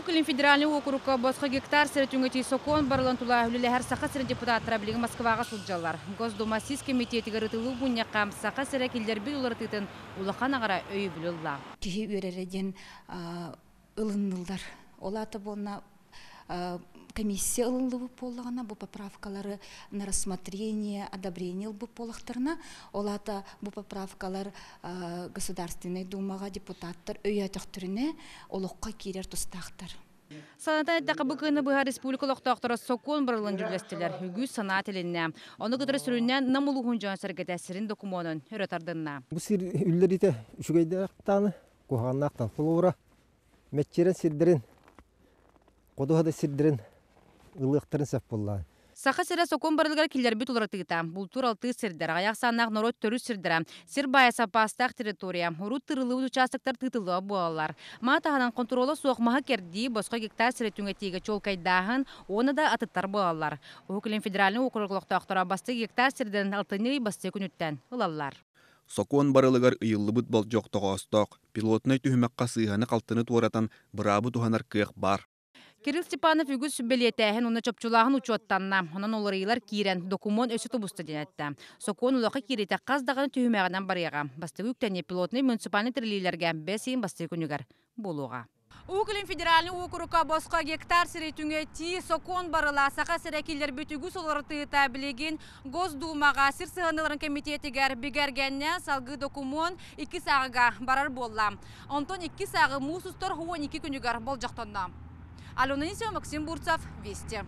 Укілін федеральный округка босқа гектар сірітіңгеті сокон барылан тула үлілі әр сақа сірін депутаттыра білігі Москваға сұлджалар. Госдума сіз комитетігі рытылу бұнне қам сақа сірі келдер біл оларытытын улақан ағара өй білілла. Кихи өререден ылынылдар. Олаты болна комиссия ылынлы бұп болағына, бұл поправкалары на рассмотрение, одобрение бұп болақтарына, олаты бұл поправкалар Государственный думаға депутаттар өй атықтырыне олыққа керер тұстақтар. Санатан әттіқі бұқыны бұға республикалық тақтыры сокон бұрылын жүлестілер, үгі санат еліне. Оны күтірі сүрінен намылуғын жан сәргеті әсірін документын үретардынна. Бұл сир үллеріте үшігейді ақтаны, қоғанын ақтан пұлуыра, мәтчерін сирдерін, қодуғады сирдерін, ылықтырын сәп болла. Сақа сірі сокон барылғар келер бүт оларатығыта. Бұл тур алты сирдер, аяқ санақ народ төрі сирдері. Сир байаса пастақ территория, ұрут тырылы участықтар тытылы болалар. Матағанан контролы соқмаға керді, босқа гектар сірі түңетегі чолкайдағын, оны да атыттар болалар. Укілін федеральный округлықта ақтыра басты гектар сирдерін алтыны басты күніттен ұлалар. Сокон барылыгар ыйыллыбыт бол жоқтығы остоқ, пилотный түхімәққа сыйғаны қалтыны туарatan бұрабы туханар кыйық бар. Кирилл Степанов үгіз сүббелетәхін оны чөпчулағын учуаттанна. Онан оларыйлар кирен документ өсі тұбысты денетті. Сокон ұлақы киреті қаздағын түйімәғынан барыға. Басты үктәне пилотный муниципальный тірілейлерге бәсейін басты күнігер болуға. Укілін федеральный округка босқа гектар сірейтіңе ти сокон барыла сақа сірекелер бүтігі соларытыйта білеген Госдумаға сір сығаныларын комитетігер бігергенне салғы документ 2 сағыға барар болла. Онтон 2 сағы мұсыстар хуан 2 күнігер бол жақтанна. Алена Несева, Максим Бурцев, Вести.